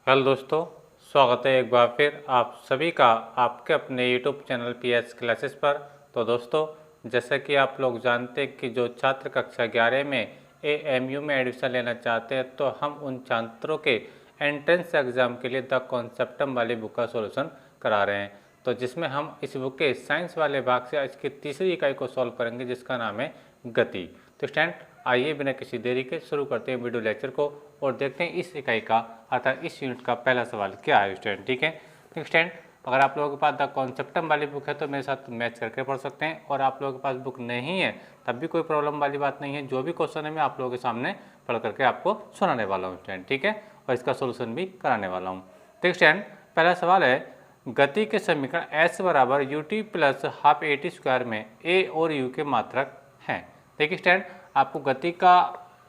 Hello दोस्तों, स्वागत है एक बार फिर आप सभी का आपके अपने यूट्यूब चैनल पीएस क्लासेस पर। तो दोस्तों, जैसा कि आप लोग जानते हैं कि जो छात्र कक्षा 11 में एएमयू में एडमिशन लेना चाहते हैं, तो हम उन छात्रों के एंट्रेंस एग्ज़ाम के लिए द कॉन्सेप्टम वाली बुक का सॉल्यूशन करा रहे हैं। तो जिसमें हम इस बुक के साइंस वाले भाग से आज की तीसरी इकाई को सॉल्व करेंगे, जिसका नाम है गति। तो स्टूडेंट, आइए बिना किसी देरी के शुरू करते हैं वीडियो लेक्चर को और देखते हैं इस इकाई का अर्थात इस यूनिट का पहला सवाल क्या है स्टूडेंट। ठीक है, तो स्टूडेंट, अगर आप लोगों के पास द कॉन्सेप्टम वाली बुक है तो मेरे साथ मैच करके पढ़ सकते हैं, और आप लोगों के पास बुक नहीं है तब भी कोई प्रॉब्लम वाली बात नहीं है। जो भी क्वेश्चन है मैं आप लोगों के सामने पढ़ करके आपको सुनाने वाला हूँ स्टूडेंट। ठीक है, और इसका सोल्यूशन भी कराने वाला हूँ। तो स्टूडेंट, पहला सवाल है, गति के समीकरण एस बराबर U T plus half A T square में ए और यू के मात्रक हैं। देखिए स्टूडेंट, आपको गति का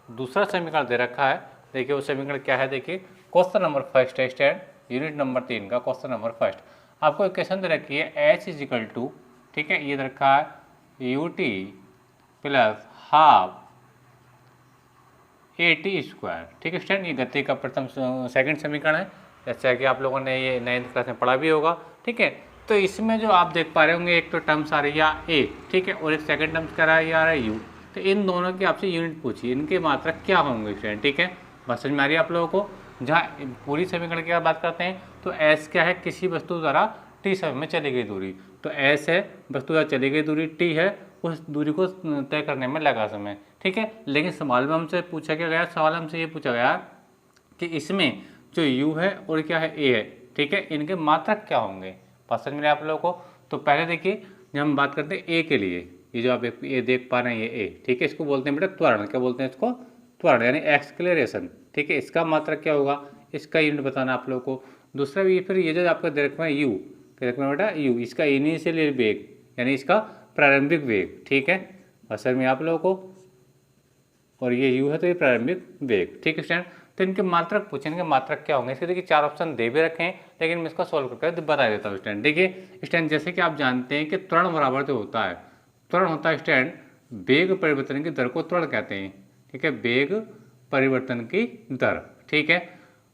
दूसरा समीकरण दे रखा है। देखिए वो समीकरण क्या है, देखिए क्वेश्चन नंबर फर्स्ट है स्टूडेंट, यूनिट नंबर 3 का क्वेश्चन नंबर फर्स्ट। आपको इक्वेशन दे रखी है एच इज इक्वल टू, ठीक है, ये दे रखा है U T plus half A T square. ठीक है स्टूडेंट, ये गति का प्रथम सेकंड समीकरण है, जैसा कि आप लोगों ने ये 9th क्लास में पढ़ा भी होगा। ठीक है, तो इसमें जो आप देख पा रहे होंगे, एक तो टर्म्स आ रही है ए, ठीक है, और एक सेकंड टर्म्स क्या आ रहा है यू। तो इन दोनों की आपसे यूनिट पूछी, इनके मात्रक क्या होंगे स्टूडेंट। ठीक है, बस समझ में आ रही है आप लोगों को। जहाँ पूरी समीकरण की बात करते हैं तो एस क्या है, किसी वस्तु द्वारा टी समय में चली गई दूरी। तो एस है वस्तु द्वारा चली गई दूरी, टी है उस दूरी को तय करने में लगा समय। ठीक है, लेकिन सवाल में हमसे पूछा क्या गया, सवाल हमसे ये पूछा गया कि इसमें जो u है और क्या है a है, ठीक है, इनके मात्रक क्या होंगे। पसंद मिले आप लोगों को। तो पहले देखिए, जब हम बात करते हैं a के लिए, ये जो आप ये देख पा रहे हैं ये a, ठीक है, इसको बोलते हैं बेटा त्वरण। क्या बोलते हैं इसको? त्वरण, यानी एक्सक्लेरेशन। ठीक है, इसका मात्रक क्या होगा, इसका यूनिट बताना आप लोगों को। दूसरा भी फिर ये जो आपका दे रखा है u, क्या रखना बेटा u, इसका इनिशियल वेग यानी इसका प्रारंभिक वेग। ठीक है, असल में आप लोगों को, और ये u है तो ये प्रारंभिक वेग। ठीक है स्टूडेंट, तो इनके मात्रक पूछे, इनके मात्रक क्या होंगे। इसके देखिए 4 ऑप्शन दे भी रखे हैं, लेकिन मैं इसका सॉल्व करके बता देता हूँ स्टूडेंट। देखिए स्टूडेंट, जैसे कि आप जानते हैं कि त्वरण बराबर जो होता है, त्वरण होता है स्टूडेंट वेग परिवर्तन की दर को त्वरण कहते हैं। ठीक है, वेग परिवर्तन की दर। ठीक है,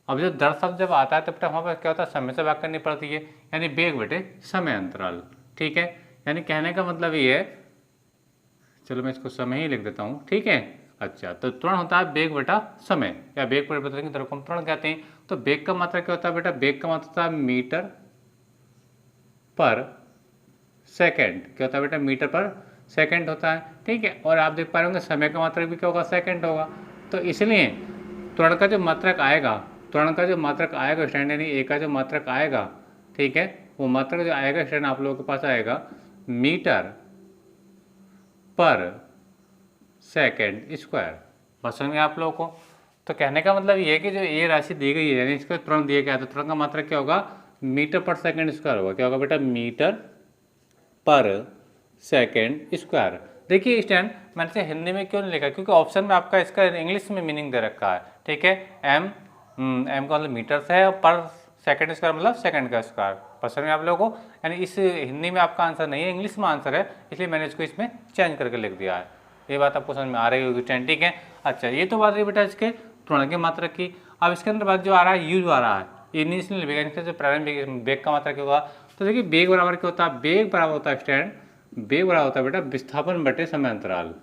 अब जो दर शब्द जब आता है तो बेटा वहाँ पर क्या होता है, समय से बात करनी पड़ती है, यानी वेग बेटे समय अंतराल। ठीक है, यानी कहने का मतलब ये है, चलो मैं इसको समय ही लिख देता हूँ। ठीक है, अच्छा, तो त्वरण होता है वेग बटा समय, या वेग परिवर्तन की दर को हम त्वरण कहते हैं। तो वेग का मात्रा क्या होता है बेटा, वेग का मात्रा होता है मीटर पर सेकंड। क्या होता है बेटा, मीटर पर सेकंड होता है। ठीक है, और आप देख पा रहे होंगे समय का मात्रक भी क्या होगा, सेकंड होगा। तो इसलिए त्वरण का जो मात्रक आएगा, त्वरण का जो मात्रक आएगा स्टैंड, यानी ए का जो मात्रक आएगा, ठीक है, वो मात्रक जो आएगा स्टैंड आप लोगों के पास आएगा मीटर पर सेकेंड स्क्वायर। बस समझ में आप लोगों को। तो कहने का मतलब ये है कि जो ये राशि दी गई है, यानी इसका त्वरण दिया गया है, तो त्वरण का मात्रक क्या होगा, मीटर पर सेकेंड स्क्वायर होगा। क्या होगा बेटा, मीटर पर सेकेंड स्क्वायर। देखिए स्टैंड, मैंने से हिंदी में क्यों नहीं लिखा, क्योंकि ऑप्शन में आपका इसका इंग्लिश में मीनिंग दे रखा है। ठीक है, एम का मतलब मीटर से है, और पर सेकेंड स्क्वायर मतलब सेकेंड का स्क्वायर। पसंद है आप लोगों को। यानी इस हिंदी में आपका आंसर नहीं है, इंग्लिश में आंसर है, इसलिए मैंने इसको इसमें चेंज करके लिख दिया है। ये बात आपको समझ में आ रही होगी स्टूडेंट। ठीक है, अच्छा, ये तो बात रही बेटा इसके त्वरण के मात्रक की। अब इसके अंदर बात जो आ रहा है यू जो आ रहा है, इनिशियल वेग, यानी जो प्रारंभिक वेग का मात्रक क्या होगा। तो देखिए वेग बराबर क्या होता है, वेग बराबर होता है स्टूडेंट, वेग बराबर होता है बेटा विस्थापन बटे समय अंतराल।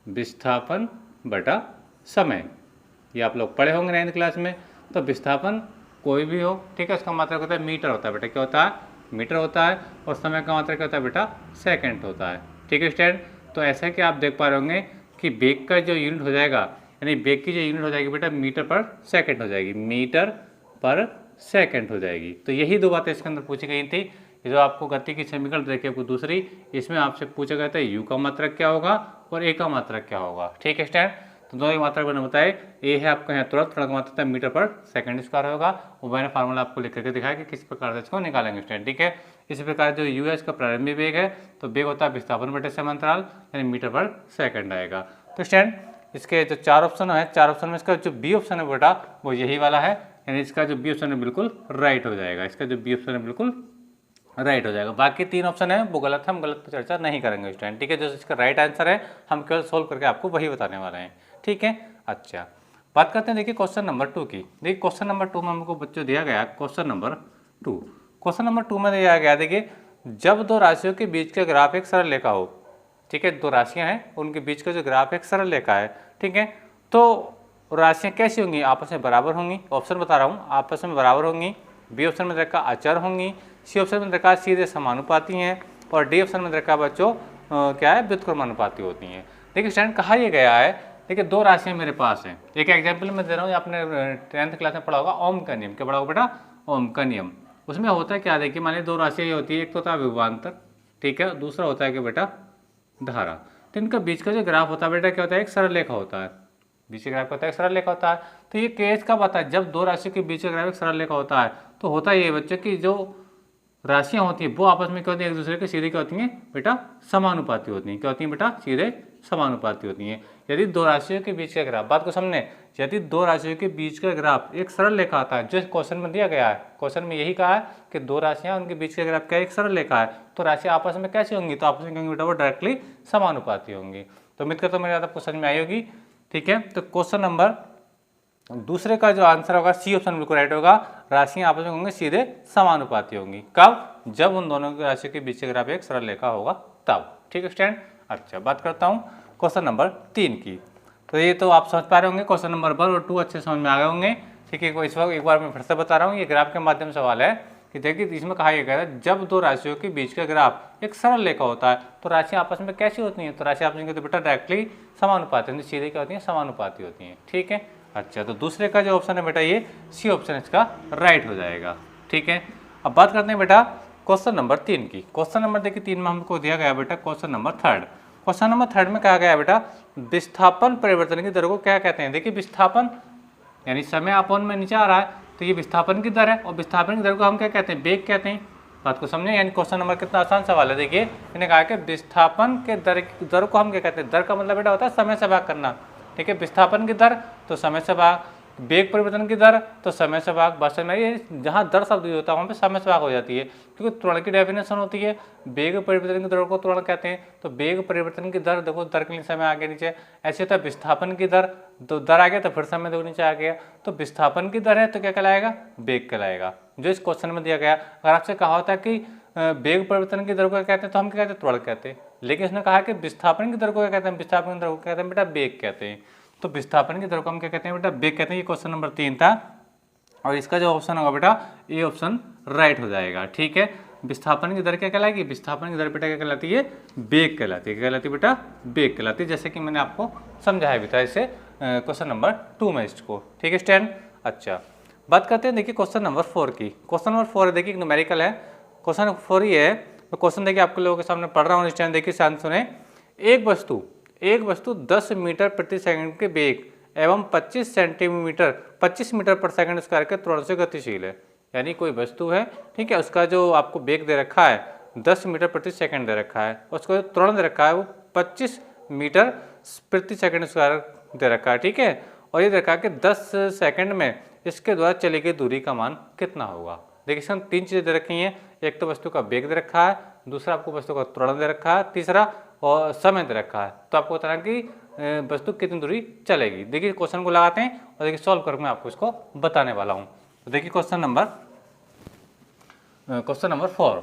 विस्थापन बटा समय, ये आप लोग पढ़े होंगे 9th क्लास में। तो विस्थापन कोई भी हो, ठीक है, उसका मात्रक होता है मीटर होता है बेटा। क्या होता है, मीटर होता है, और समय का मात्रक क्या होता है बेटा, सेकंड होता है। ठीक है स्टूडेंट, तो ऐसा कि आप देख पा रहे होंगे कि वेग का जो यूनिट हो जाएगा, यानी वेग की जो यूनिट हो जाएगी बेटा मीटर पर सेकंड हो जाएगी, मीटर पर सेकंड हो जाएगी। तो यही दो बातें इसके अंदर पूछी गई थी। जो आपको गति की समीकरण देखिए आपको दूसरी, इसमें आपसे पूछा गया था यू का मात्रक क्या होगा और ए का मात्रक क्या होगा। ठीक है स्टूडेंट, तो दोनों की मात्रक मैंने बताए, ए है आपका यहाँ तुरंत, त्वरण का मात्रक मीटर पर सेकंड स्क्वायर होगा। वो मैंने फार्मूला आपको लिख करके दिखाया कि किस प्रकार से इसको निकालेंगे स्टूडेंट। ठीक है, इसी प्रकार जो यू है इसका प्रारंभिक वेग है, तो वेग होता है विस्थापन बटे समय अंतराल, यानी मीटर पर सेकंड आएगा। तो स्टूडेंट, इसके जो 4 ऑप्शन है, 4 ऑप्शन में इसका जो बी ऑप्शन है बेटा वो यही वाला है, यानी इसका जो बी ऑप्शन है बिल्कुल राइट हो जाएगा। इसका जो बी ऑप्शन है बिल्कुल राइट हो जाएगा। बाकी 3 ऑप्शन है वो गलत है, हम गलत पर चर्चा नहीं करेंगे स्टूडेंट। ठीक है, जो इसका राइट आंसर है हम केवल सोल्व करके आपको वही बताने वाले हैं। ठीक है, अच्छा, बात करते हैं देखिए क्वेश्चन नंबर 2 की। देखिए क्वेश्चन नंबर 2 में हमको बच्चों दिया गया क्वेश्चन नंबर 2। क्वेश्चन नंबर 2 में दिया गया देखिए, जब दो राशियों के बीच का ग्राफ एक सरल रेखा हो, ठीक है, दो राशियां हैं उनके बीच का जो ग्राफ एक सरल रेखा है, ठीक है, तो राशियां कैसी होंगी, आपस में बराबर होंगी। ऑप्शन बता रहा हूँ, आपस में बराबर होंगी। बी ऑप्शन में रखा अचर होंगी। सी ऑप्शन में रखा सीधे समानुपाती हैं। और डी ऑप्शन में रखा बच्चों क्या है, व्युत्क्रमानुपाती होती हैं। देखिए स्टूडेंट कहा यह गया है, देखिए दो राशियां मेरे पास हैं। एक एग्जाम्पल मैं दे रहा हूँ, आपने 10th क्लास में पढ़ा होगा ओम का नियम। क्या पढ़ा होगा बेटा, ओम का नियम। उसमें होता है क्या, देखिए मान लीजिए दो राशियाँ ये होती है, एक तो होता है विभवांतर, ठीक है, दूसरा होता है कि बेटा धारा। तो इनका बीच का जो ग्राफ होता है बेटा क्या होता है, एक सरल रेखा होता है। बीच का ग्राफ होता है एक सरल रेखा होता है। तो ये केस कब आता है, जब दो राशियों के बीच का ग्राफ एक सरल रेखा होता है। तो होता ये बच्चों की जो राशियां होती हैं वो आपस में क्या होती हैं, एक दूसरे के सीधे क्या होती हैं बेटा, समानुपाती होती हैं। क्या होती हैं बेटा, सीधे समानुपाती होती हैं। यदि दो राशियों के बीच का ग्राफ, बात को समझने, यदि दो राशियों के बीच का ग्राफ एक सरल रेखा आता है, जो क्वेश्चन में दिया गया है, क्वेश्चन में यही कहा है कि दो राशियां उनके बीच का ग्राफ क्या एक सरल रेखा है, तो राशियां आपस में कैसी होंगी, तो आपस में होंगी बेटा वो डायरेक्टली समानुपाती होंगी। तो उम्मीद करता हूं मेरी बात आपको समझ में आई होगी, ठीक है। तो क्वेश्चन नंबर दूसरे का जो आंसर होगा सी ऑप्शन बिल्कुल राइट होगा। राशियां आपस में होंगी सीधे समानुपाती होंगी। कब, जब उन दोनों की राशियों के बीच का ग्राफ एक सरल रेखा होगा तब, ठीक है स्टूडेंट। अच्छा, बात करता हूं क्वेश्चन नंबर 3 की। तो ये तो आप समझ पा रहे होंगे, क्वेश्चन नंबर 1 और 2 अच्छे समझ में आ गए होंगे, ठीक है। इस वक्त एक बार मैं फिर से बता रहा हूँ, ये ग्राफ के माध्यम से सवाल है कि देखिए इसमें कहा गया है, जब दो राशियों के बीच का ग्राफ एक सरल रेखा होता है तो राशियां आपस में कैसी होती हैं, तो राशियां आपस में बेटा डायरेक्टली समानुपाती होती है, सीधे क्या होती हैं, समानुपाती होती हैं, ठीक है। अच्छा, तो दूसरे का जो ऑप्शन है बेटा ये सी ऑप्शन इसका राइट हो जाएगा, ठीक है। अब बात करते हैं बेटा क्वेश्चन नंबर 3 की। क्वेश्चन नंबर देखिए 3 में हमको दिया गया बेटा क्वेश्चन नंबर 3। क्वेश्चन नंबर 3 में कहा गया है बेटा, विस्थापन परिवर्तन की दर को क्या कहते हैं। देखिए विस्थापन यानी समय अपन में नीचे आ रहा है, तो ये विस्थापन की दर है, और विस्थापन की दर को हम क्या कहते हैं, वेग कहते हैं। बात को समझे, यानी क्वेश्चन नंबर कितना आसान सवाल है। देखिए मैंने कहा कि विस्थापन के दर को हम क्या कहते हैं, दर का मतलब बेटा होता है समय से भाग करना, ठीक है। विस्थापन की दर तो समय से भाग, वेग परिवर्तन की दर तो समय से भाग। बस में ये जहाँ दर शब्द होता है वहाँ पे समय से भाग हो जाती है, क्योंकि त्वरण की डेफिनेशन होती है, वेग परिवर्तन की दर को त्वरण कहते हैं। तो वेग परिवर्तन की दर देखो, दर के लिए समय आगे नीचे, ऐसे होता है विस्थापन की दर, तो दर आ गया तो फिर समय देखो नीचे आ गया, तो विस्थापन की दर है तो क्या कहलाएगा, वेग कहलाएगा, जो इस क्वेश्चन में दिया गया। अगर आपसे कहा होता है कि वेग परिवर्तन की दर को क्या कहते हैं, तो हम क्या कहते हैं, त्वरण कहते हैं। लेकिन इसने कहा कि विस्थापन की दर को क्या कहते हैं, विस्थापन की दर को कहते हैं बेटा वेग कहते हैं। तो विस्थापन की दर को हम क्या कहते हैं बेटा, वेग कहते हैं। ये क्वेश्चन नंबर 3 था, और इसका जो ऑप्शन होगा बेटा ये ऑप्शन राइट हो जाएगा, ठीक है। विस्थापन की दर क्या कहलाएगी, विस्थापन की दर बेटा क्या कहलाती है, वेग कहलाती है। क्या कहलाती है बेटा, वेग कहलाती है, जैसे कि मैंने आपको समझाया भी था इसे क्वेश्चन नंबर 2 में इसको, ठीक है स्टूडेंट। अच्छा, बात करते हैं देखिए क्वेश्चन नंबर 4 की। क्वेश्चन नंबर 4 देखिए न्यूमेरिकल है। क्वेश्चन नंबर 4 ये है, तो क्वेश्चन देखिए आपके लोगों के सामने पढ़ रहा हूँ इस टाइम, देखिए शांत सुने। एक वस्तु 10 मीटर प्रति सेकंड के वेग एवं 25 मीटर पर सेकंड स्क्वायर के त्वरण से गतिशील है। यानी कोई वस्तु है, ठीक है, उसका जो आपको वेग दे रखा है 10 मीटर प्रति सेकंड दे रखा है, उसका जो त्वरण दे रखा है वो 25 मीटर प्रति सेकंड स्क्वायर दे रखा है, ठीक है। और ये दे रखा है कि 10 सेकंड में इसके द्वारा चली गई दूरी का मान कितना होगा। देखिए इसमें 3 चीज़ें दे रखी हैं, एक तो वस्तु का वेग दे रखा है, दूसरा आपको वस्तु का त्वरण दे रखा है, तीसरा और समय दे रखा है। तो आपको बताना कि वस्तु कितनी दूरी चलेगी। देखिए क्वेश्चन को लगाते हैं और देखिए सॉल्व करके मैं आपको इसको बताने वाला हूँ। तो देखिए क्वेश्चन नंबर 4,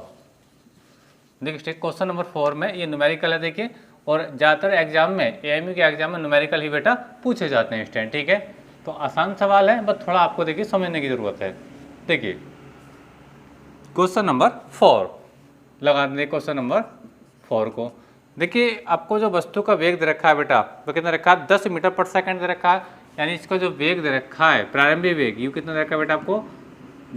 देखिए क्वेश्चन नंबर 4 में ये न्यूमेरिकल है देखिए, और ज़्यादातर एग्जाम में एएमयू के एग्जाम में न्यूमेरिकल ही बेटा पूछे जाते हैं स्टूडेंट, ठीक है। तो आसान सवाल है, बस थोड़ा आपको देखिए समझने की जरूरत है। देखिए क्वेश्चन नंबर 4 लगा दें, क्वेश्चन नंबर 4 को देखिए, आपको जो वस्तु का वेग दे रखा है बेटा वो कितना रखा है, 10 मीटर पर सेकंड दे रखा है। यानी इसका जो वेग दे रखा है प्रारंभिक वेग यू कितना दे रखा है बेटा, आपको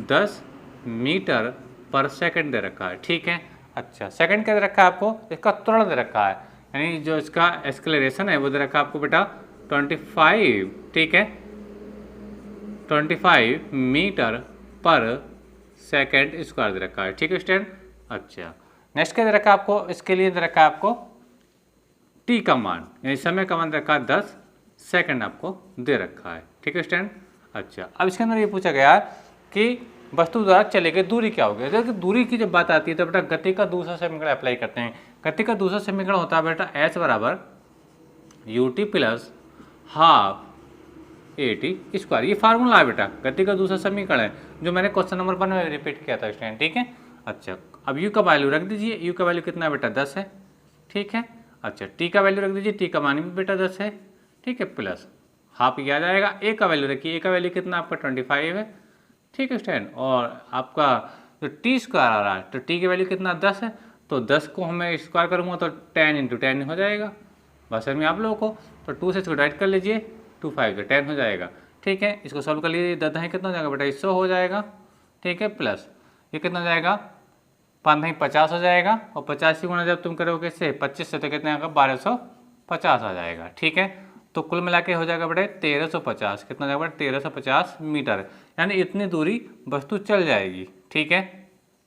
10 मीटर पर सेकंड दे रखा है, ठीक है। अच्छा, सेकंड क्या दे रखा है आपको, इसका त्वरण दे रखा है, यानी जो इसका एक्सेलरेशन है वो दे रखा है आपको बेटा 25, ठीक है, 25 मीटर पर सेकंड स्क्वायर दे रखा है, ठीक है स्टूडेंट। अच्छा, नेक्स्ट क्या दे रखा है आपको, इसके लिए दे रखा है आपको टी का मान, यानी समय का मान दे रखा है 10 सेकंड आपको दे रखा है, ठीक है स्टूडेंट। अच्छा, अब इसके अंदर ये पूछा गया कि वस्तु द्वारा चले गए दूरी क्या होगी। देखिए दूरी की जब बात आती है तो बेटा गति का दूसरा समीकरण अप्लाई करते हैं। गति का दूसरा समीकरण होता है बेटा h बराबर ut प्लस हाफ AT²। ये फार्मूला है बेटा, गति का दूसरा समीकरण है जो मैंने क्वेश्चन नंबर 1 में रिपीट किया था स्टूडेंट, ठीक है। अच्छा, अब u का वैल्यू रख दीजिए, u का वैल्यू कितना है बेटा 10 है, ठीक है। अच्छा, t का वैल्यू रख दीजिए, t का मान भी बेटा 10 है, ठीक है, प्लस हाफ ये आ जाएगा। a का वैल्यू रखिए, a का वैल्यू कितना आपका 25 है, ठीक है स्टूडेंट। और आपका जो t² आ रहा है तो t की वैल्यू कितना 10 है, तो 10 को हमें स्क्वायर करूँगा तो 10 × 10 हो जाएगा बस में आप लोगों को। तो 2 से इसको डिवाइड कर लीजिए, 2 5 10 हो जाएगा, ठीक है। इसको सॉल्व कर लीजिए, 10 है कितना हो जाएगा बेटा 100 हो जाएगा, ठीक है, प्लस ये कितना हो जाएगा 5 नहीं 50 हो जाएगा, और 50 से गुणा जब तुम करोगे इससे 25 से तो कितने आएगा 1250 आ जाएगा, ठीक है। तो कुल मिला के हो जाएगा बेटा 1350, कितना जाएगा बेटा 1350 मीटर, यानी इतनी दूरी वस्तु चल जाएगी, ठीक है।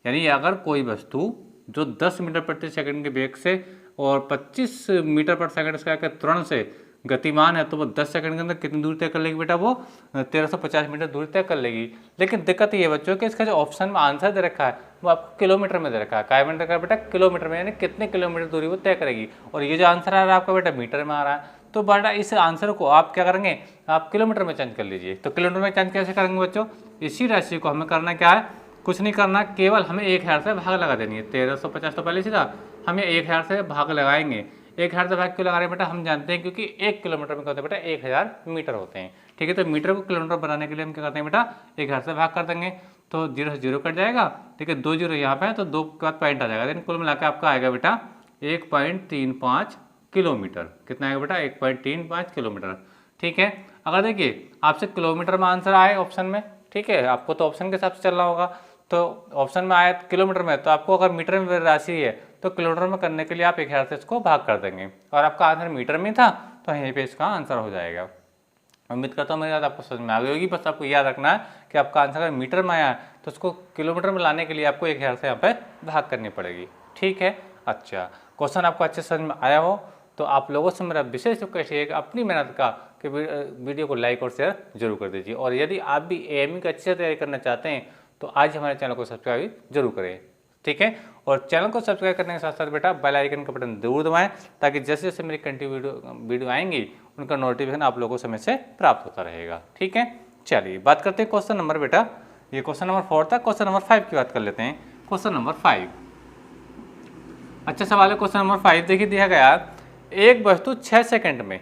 यानी अगर कोई वस्तु जो 10 मीटर प्रति सेकंड के वेग से और 25 मीटर पर सेकंड के त्वरण से गतिमान है तो वो 10 सेकंड के अंदर कितनी दूरी तय कर लेगी बेटा, वो 1350 मीटर दूरी तय कर लेगी। लेकिन दिक्कत ये बच्चों कि इसका जो ऑप्शन में आंसर दे रखा है वो आपको किलोमीटर में दे रखा है, काय में दे रखा है बेटा किलोमीटर में, यानी कितने किलोमीटर दूरी वो तय करेगी। और ये जो आंसर आ रहा है आपका बेटा मीटर में आ रहा है, तो बेटा इस आंसर को आप क्या करेंगे, आप किलोमीटर में चेंज कर लीजिए। तो किलोमीटर में चेंज कैसे करेंगे बच्चों, इसी राशि को हमें करना क्या है, कुछ नहीं करना, केवल हमें 1000 से भाग लगा देनी है। 1350 तो पहले सीधा हमें 1000 से भाग लगाएंगे। 1000 से भाग क्यों लगा रहे हैं बेटा, हम जानते हैं क्योंकि 1 किलोमीटर में क्या होता है बेटा 1000 मीटर होते हैं, ठीक है। तो मीटर को किलोमीटर बनाने के लिए हम क्या करते हैं बेटा 1000 से भाग कर देंगे, तो 0 से 0 कट जाएगा, ठीक है। 2 0 यहाँ पे है तो 2 के बाद पॉइंट आ जाएगा, लेकिन कुल मिलाकर आपका आएगा बेटा 1.35 किलोमीटर। कितना आएगा बेटा 1.35 किलोमीटर, ठीक है। अगर देखिए आपसे किलोमीटर में आंसर आए ऑप्शन में, ठीक है, आपको तो ऑप्शन के हिसाब से चलना होगा, तो ऑप्शन में आया किलोमीटर में, तो आपको अगर मीटर में राशि है तो किलोमीटर में करने के लिए आप 1000 से इसको भाग कर देंगे, और आपका आंसर मीटर में था तो यहीं पे इसका आंसर हो जाएगा। उम्मीद करता हूँ मेरी बात आपको समझ में आ गई होगी। बस आपको याद रखना है कि आपका आंसर अगर मीटर में आया तो उसको किलोमीटर में लाने के लिए आपको 1000 से यहाँ पे भाग करनी पड़ेगी, ठीक है। अच्छा, क्वेश्चन आपको अच्छे समझ में आया हो तो आप लोगों से मेरा विशेष रिक्वेस्ट है कि अपनी मेहनत का कि वीडियो को लाइक और शेयर जरूर कर दीजिए। और यदि आप भी AME का अच्छे से तैयारी करना चाहते हैं तो आज हमारे चैनल को सब्सक्राइब जरूर करें, ठीक है। और चैनल को सब्सक्राइब करने के साथ साथ बेटा बेल आइकन का बटन जरूर दबाएं, ताकि जैसे जैसे मेरी कंटिन्यू वीडियो आएंगी उनका नोटिफिकेशन आप लोगों को समय से प्राप्त होता रहेगा, ठीक है। चलिए बात करते हैं क्वेश्चन नंबर बेटा, ये क्वेश्चन नंबर 4 था, क्वेश्चन नंबर 5 की बात कर लेते हैं। क्वेश्चन नंबर 5 अच्छा सवाल है। क्वेश्चन नंबर 5 देखिए दिया गया, एक वस्तु 6 सेकंड में,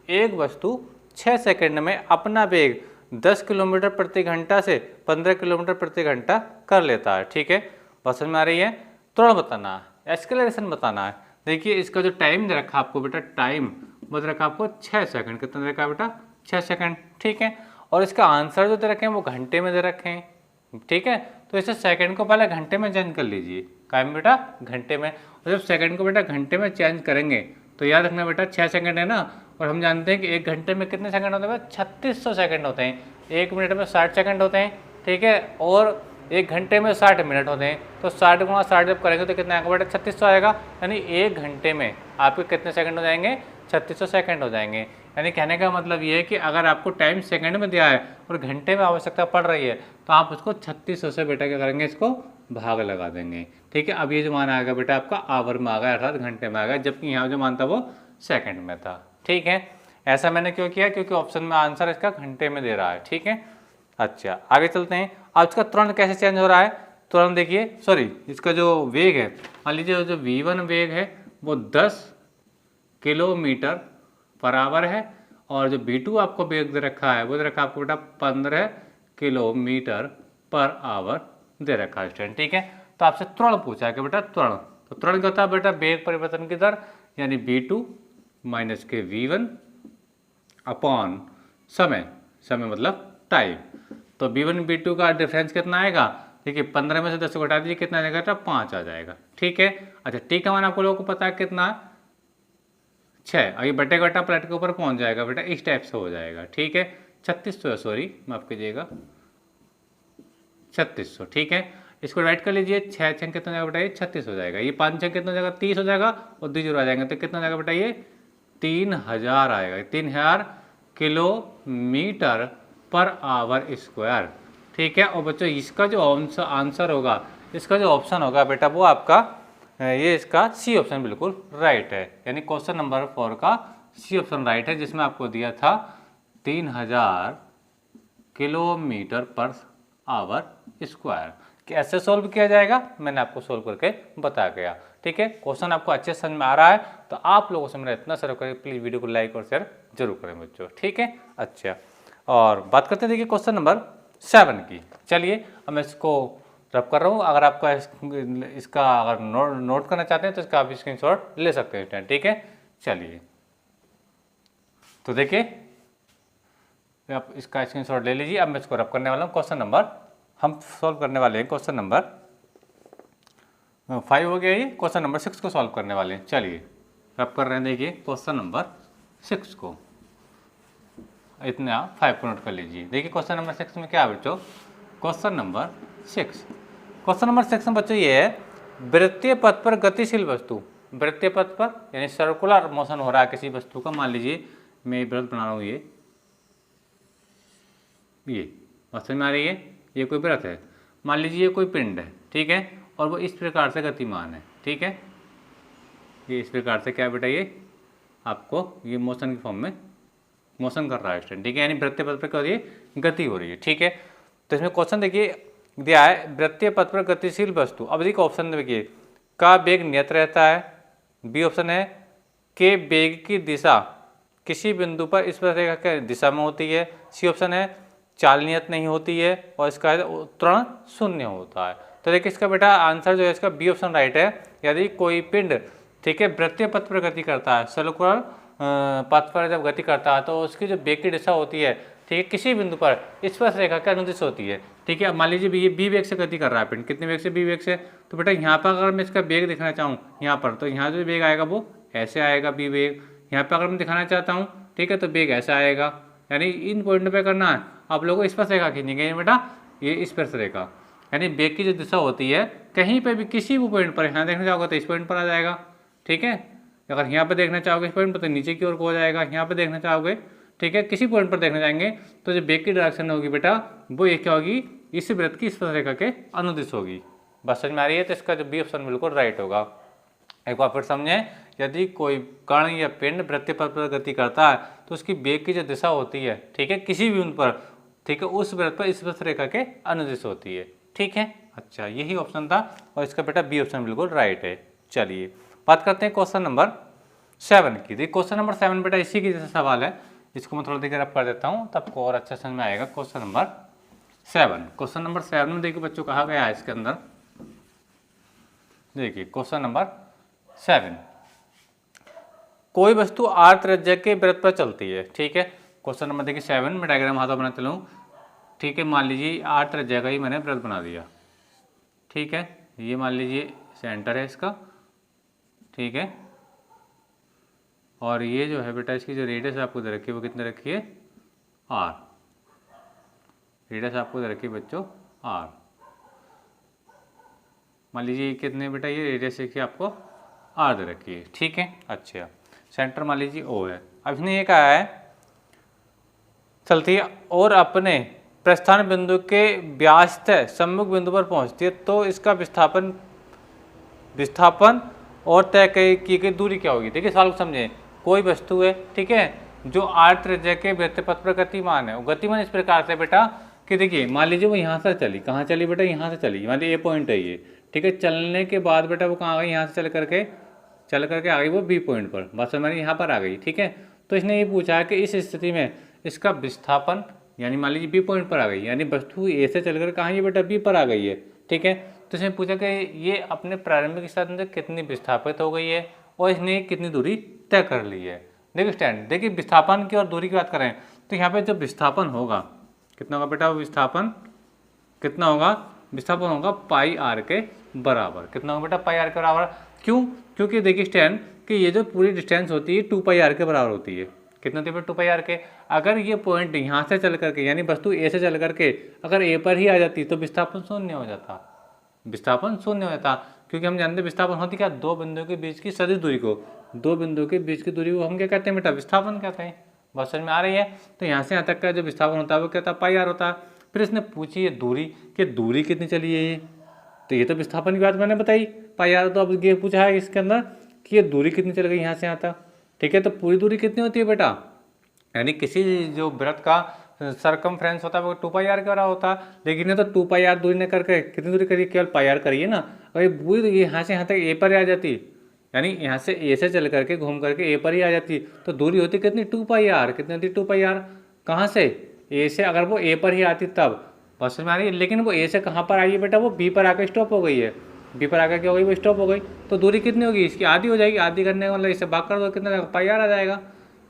एक वस्तु 6 सेकंड में अपना वेग 10 किलोमीटर प्रति घंटा से 15 किलोमीटर प्रति घंटा कर लेता है, ठीक है। बात समझ में आ रही है। त्वरण बताना है, एक्सेलरेशन बताना है। देखिए इसका जो टाइम दे रखा आपको बेटा, टाइम बता रखा आपको 6 सेकंड, कितना दे रखा है बेटा 6 सेकंड, ठीक है। और इसका आंसर जो दे रखे हैं वो घंटे में दे रखे हैं, ठीक है। तो इसे सेकंड को पहले घंटे में चेंज कर लीजिए, काय में बेटा घंटे में। और जब सेकंड को बेटा घंटे में चेंज करेंगे तो याद रखना बेटा 6 सेकंड है ना, और हम जानते हैं कि 1 घंटे में कितने सेकंड होते हैं, 3600 सेकंड होते हैं। 1 मिनट में 60 सेकंड होते हैं, ठीक है, और 1 घंटे में 60 मिनट होते हैं। तो 60 × 60 जब करेंगे तो कितना आएगा बेटा 3600 आएगा, यानी 1 घंटे में आपके कितने सेकंड हो जाएंगे 3600 सेकंड हो जाएंगे। यानी कहने का मतलब ये है कि अगर आपको टाइम सेकंड में दिया है और घंटे में आवश्यकता पड़ रही है तो आप उसको 3600 से बेटा क्या करेंगे, इसको भाग लगा देंगे, ठीक है। अब ये जो मान आएगा बेटा आपका आवर में आ गया, अर्थात घंटे में आ गया, जबकि यहाँ जो मान था वो सेकंड में था, ठीक है। ऐसा मैंने क्यों किया, क्योंकि ऑप्शन में आंसर इसका घंटे में दे रहा है, ठीक है। अच्छा आगे चलते हैं। अब इसका त्वरण कैसे चेंज हो रहा है, त्वरण देखिए, सॉरी इसका जो वेग है, मान लीजिए जो v1 वेग है वो 10 किलोमीटर पर आवर है, और जो v2 आपको वेग दे रखा है वो दे रखा है आपको बेटा 15 किलोमीटर पर आवर दे रखा है स्टूडेंट, ठीक है। तो आपसे त्वरण पूछा है कि बेटा त्वरण, तो त्वरण क्या होता है बेटा वेग परिवर्तन की दर, यानी v2 माइनस के v1 अपॉन समय, समय मतलब टाइम। तो v1 v2 का डिफरेंस कितना आएगा, देखिए 15 में से 10 को घटा दीजिए, कितना आ जाएगा 5 आ जाएगा, ठीक है। अच्छा t का मान आपको लोगों को पता है कितना 6, और ये बटे घटा प्लेट के ऊपर पहुंच जाएगा बेटा, इस टाइप से हो जाएगा, ठीक है। 3600 सॉरी माफ कीजिएगा 3600, ठीक है। इसको राइट कर लीजिए, 6 छंग कितना जाएगा बेटा ये 36 हो जाएगा, ये 5 छंग कितना जाएगा 30 हो जाएगा, और 2 जीरो आ जाएंगे तो कितना जाएगा बेटा ये 3000 आएगा, 3000 किलोमीटर पर आवर स्क्वायर, ठीक है। और बच्चों इसका जो आंसर होगा, इसका जो ऑप्शन होगा बेटा वो आपका ये इसका सी ऑप्शन बिल्कुल राइट है, यानी क्वेश्चन नंबर 4 का सी ऑप्शन राइट है, जिसमें आपको दिया था 3000 किलोमीटर पर आवर स्क्वायर। कैसे सोल्व किया जाएगा मैंने आपको सोल्व करके बता गया। ठीक है, क्वेश्चन आपको अच्छे समझ में आ रहा है तो आप लोगों से मेरा इतना सा करें, प्लीज़ वीडियो को लाइक और शेयर जरूर करें बच्चों। ठीक है, अच्छा, और बात करते हैं देखिए क्वेश्चन नंबर 7 की। चलिए अब मैं इसको रब कर रहा हूँ, अगर आपका इसका अगर नोट करना चाहते हैं तो इसका आप स्क्रीनशॉट ले सकते हैं। ठीक है, चलिए तो देखिए आप इसका स्क्रीनशॉट ले लीजिए। अब मैं इसको रब करने वाला हूँ। क्वेश्चन नंबर हम सॉल्व करने वाले हैं, क्वेश्चन नंबर 5 हो गया, ये क्वेश्चन नंबर 6 को सॉल्व करने वाले हैं। चलिए रब कर रहे हैं, देखिए क्वेश्चन नंबर 6 को, इतना 5 को नोट कर लीजिए। देखिए क्वेश्चन नंबर 6 में क्या है बच्चों, क्वेश्चन नंबर 6 में बच्चों ये है, वृत्तीय पथ पर गतिशील वस्तु, वृत्तीय पथ पर यानी सर्कुलर मोशन हो रहा है किसी वस्तु का। मान लीजिए मैं ये वृत्त बना रहा हूँ, ये बात समझ में आ रही है, ये कोई वृत्त है, मान लीजिए ये कोई पिंड है। ठीक है, और वो इस प्रकार से गतिमान है। ठीक है, ये इस प्रकार से क्या बेटा, ये आपको ये मोशन की फॉर्म में मोशन कर रहा है स्टूडेंट। ठीक है, यानी वृत्तीय पथ पर क्या हो रही है, गति हो रही है। ठीक है, तो इसमें क्वेश्चन देखिए दिया है, वृत्तीय पथ पर गतिशील वस्तु। अब देखिए ऑप्शन देखिए, का वेग नियत रहता है, बी ऑप्शन है के वेग की दिशा किसी बिंदु पर इस प्रकार की दिशा में होती है, सी ऑप्शन है चाल नियत नहीं होती है, और इसका उत्तरण शून्य होता है। तो देखिए इसका बेटा आंसर जो है इसका बी ऑप्शन राइट है। यदि कोई पिंड, ठीक है, वृत्तीय पथ पर गति करता है, सर्कुलर पथ पर जब गति करता है तो उसकी जो वेग की दिशा होती है, ठीक है, किसी बिंदु पर स्पर्श रेखा के अनुदिश होती है। ठीक है, अब मान लीजिए ये बी वेग से गति कर रहा है पिंड, कितने वेग से, बी वेग से। तो बेटा यहाँ पर अगर मैं इसका वेग दिखाना चाहूँ यहाँ पर, तो यहाँ जो वेग आएगा वो ऐसे आएगा बी वेग। यहाँ पर अगर मैं दिखाना चाहता हूँ, ठीक है, तो वेग ऐसा आएगा। यानी इन पॉइंट पे करना है आप लोगों को स्पर्श रेखा खींचनी है बेटा, ये स्पर्श रेखा, यानी वेग की जो दिशा होती है कहीं पे भी किसी भी पॉइंट पर, यहाँ देखना चाहोगे तो इस पॉइंट पर आ जाएगा। ठीक है, अगर यहाँ पे देखना चाहोगे इस पॉइंट पर तो नीचे की ओर को हो जाएगा, यहाँ पे देखना चाहोगे, ठीक है, किसी पॉइंट पर देखने जाएंगे तो जो वेग की डायरेक्शन होगी बेटा वो ये क्या होगी, इस वृत्त की स्पर्श रेखा के अनुदिश होगी। बस समझ में आ रही है, तो इसका जो बी ऑप्शन बिल्कुल राइट होगा। एक बार फिर समझें, यदि कोई कण या पिंड वृत्तीय पथ पर गति करता है तो उसकी वेग की जो दिशा होती है, ठीक है, किसी भी बिंदु पर, ठीक है, उस वृत्त पर स्पर्श रेखा के अनुदिश होती है। ठीक है, अच्छा, यही ऑप्शन था और इसका बेटा बी ऑप्शन बिल्कुल राइट है। चलिए बात करते हैं क्वेश्चन नंबर 7 की। देखिए क्वेश्चन नंबर 7 बेटा इसी की जैसा सवाल है, इसको मैं थोड़ा देर रब कर देता हूँ तब को और अच्छा समझ में आएगा। क्वेश्चन नंबर 7, क्वेश्चन नंबर 7 में देखिए बच्चों कहा गया है इसके अंदर, देखिए क्वेश्चन नंबर 7, कोई वस्तु आर त्रिज्या के वृत्त पर चलती है। ठीक है, क्वेश्चन नंबर देखिए 7 में डायग्राम हाथों बना चलूँ। ठीक है, मान लीजिए आर त्रिज्या का ही मैंने वृत्त बना दिया। ठीक है, ये मान लीजिए सेंटर है इसका, ठीक है, और ये जो है बेटा इसकी जो रेडियस आपको दे रखी है वो कितने रखी है, आर, रेडियस आपको दे रखी है बच्चों आर। मान लीजिए कितने बेटा, ये रेडियस देखिए आपको आर दे रखी है। ठीक है, अच्छा, सेंटर मान लीजिए ओ है। अब इसने ये कहा है चलती है और अपने प्रस्थान बिंदु के व्यास्तः सम्मुख बिंदु पर पहुंचती है, तो इसका विस्थापन और तय की गई दूरी क्या होगी। देखिए सवाल को समझें, कोई वस्तु है, ठीक है, जो आर त्रिज्या के वृत्तीय पथ पर गतिमान है। गतिमान इस प्रकार से बेटा कि देखिए मान लीजिए वो यहाँ से चली, कहाँ चली बेटा, यहाँ से चली, मान लीजिए ए पॉइंट है ये, ठीक है, चलने के बाद बेटा वो कहाँ आ गई, यहाँ से चल करके आ गई वो बी पॉइंट पर, बस हमारी यहाँ पर आ गई। ठीक है, तो इसने ये पूछा है कि इस स्थिति में इसका विस्थापन, यानी मान लीजिए बी पॉइंट पर आ गई, यानी वस्तु ए से चलकर कहाँ ये बेटा बी पर आ गई है। ठीक है, तो इसने पूछा कि ये अपने प्रारंभिक स्थान से कितनी विस्थापित हो गई है और इसने कितनी दूरी तय कर ली है। देखिए स्टैंड, देखिए विस्थापन की और दूरी की बात करें तो यहाँ पे जो विस्थापन होगा कितना होगा बेटा, विस्थापन कितना होगा, विस्थापन होगा पाई आर के बराबर। कितना होगा बेटा, पाई आर के बराबर। क्यों, क्योंकि देखिए स्टैंड कि ये जो पूरी डिस्टेंस होती है 2 पाई आर के बराबर होती है। कितना होती है 2 पाई आर के। अगर ये पॉइंट यहाँ से चल करके, यानी वस्तु ए से चल करके अगर ए पर ही आ जाती तो विस्थापन शून्य हो जाता, विस्थापन शून्य हो जाता, क्योंकि हम जानते हैं विस्थापन होती क्या, दो बिंदुओं के बीच की सदिश दूरी को, दो बिंदुओं के बीच की दूरी को हम क्या कहते हैं बेटा, विस्थापन कहते हैं। बात समझ में आ रही है। तो यहाँ से यहाँ तक का जो विस्थापन होता है वो क्या होता है, पाई आर होता है। फिर इसने पूछी ये दूरी, कि दूरी कितनी चली है ये, तो ये तो विस्थापन की बात मैंने बताई, पाई आर। तो अब ये पूछा है इसके अंदर कि ये दूरी कितनी चल गई यहाँ से यहाँ तक। ठीक है, तो पूरी दूरी कितनी होती है बेटा, यानी किसी जो वृत्त का सरकमफ्रेंस होता है वो 2πr का रहा होता, लेकिन ये तो 2πr दूरी ने करके कितनी दूरी करिए, केवल πr करिए ना, और ये पूरी यहाँ से यहाँ तक a पर आ जाती, यानी यहाँ से a से चल करके घूम करके a पर ही आ जाती, तो दूरी होती कितनी 2πr, कितनी होती 2πr, कहाँ से a से, अगर वो a पर ही आती तब बस में आ रही है, लेकिन वो a से कहाँ पर आई है बेटा, वो b पर आकर स्टॉप हो गई है, b पर आकर क्या हो गई, वो स्टॉप हो गई, तो दूरी कितनी होगी इसकी, आधी हो जाएगी, आधी करने का मतलब इसे भाग कर दो, कितना πr आ जाएगा।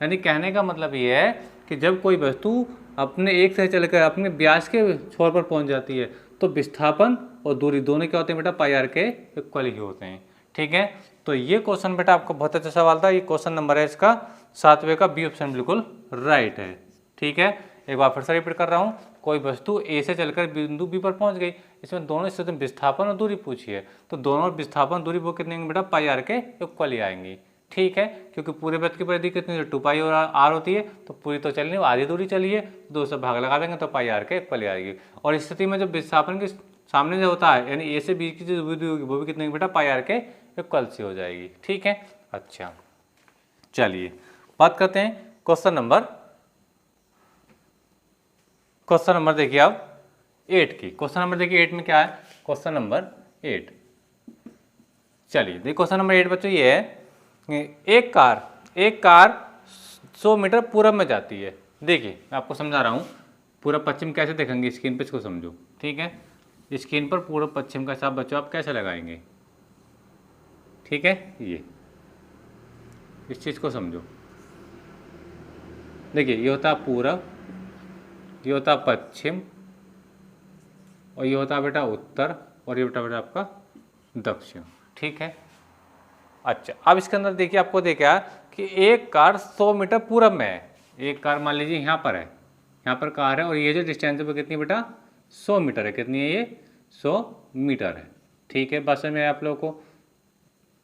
यानी कहने का मतलब ये है कि जब कोई वस्तु अपने एक से चलकर अपने व्यास के छोर पर पहुंच जाती है तो विस्थापन और दूरी दोनों क्या होते हैं बेटा, πr के इक्वल ही होते हैं। ठीक है, तो ये क्वेश्चन बेटा आपका बहुत अच्छा सवाल था, ये क्वेश्चन नंबर है इसका 7वें का, बी ऑप्शन बिल्कुल राइट है। ठीक है, एक बार फिर से रिपीट कर रहा हूँ, कोई वस्तु ए से चलकर बिंदु बी पर पहुंच गई, इसमें दोनों स्थिति में विस्थापन और दूरी पूछी है, तो दोनों विस्थापन दूरी वो कितने बेटा, πr के इक्वल ही आएंगी। ठीक है, क्योंकि पूरे वृत्त की परिधि कितनी 2π और r होती है, तो पूरी तो चलनी है, आधी दूरी चलिए, दो से भाग लगा देंगे तो πr के इक्वल ही आएगी। और इस स्थिति में जब विस्थापन के सामने जो होता है, यानी ए से बी की जो दूरी होगी वो भी कितनी बेटा, πr के इक्वल सी हो जाएगी। ठीक है, अच्छा चलिए बात करते हैं क्वेश्चन नंबर देखिए अब 8 की। क्वेश्चन नंबर देखिए 8 में क्या है, क्वेश्चन नंबर 8, चलिए देखिए क्वेश्चन नंबर 8 बच्चों ये है, एक कार 100 मीटर पूरब में जाती है। देखिए मैं आपको समझा रहा हूँ, पूरब पश्चिम कैसे देखेंगे स्क्रीन पे, इसको समझो। ठीक है, स्क्रीन पर पूरब पश्चिम का हिसाब बच्चों आप कैसे लगाएंगे, ठीक है, ये इस चीज़ को समझो। देखिए ये होता पूरब, ये होता पश्चिम, और ये होता बेटा उत्तर, और ये बेटा आपका दक्षिण। ठीक है, अच्छा अब इसके अंदर देखिए आपको देखा कि एक कार 100 मीटर पूरब में है, एक कार मान लीजिए यहाँ पर है, यहाँ पर कार है, और ये जो डिस्टेंस है वो कितनी बेटा 100 मीटर है, कितनी है ये 100 मीटर है। ठीक है, बात समझ में आया आप लोगों को।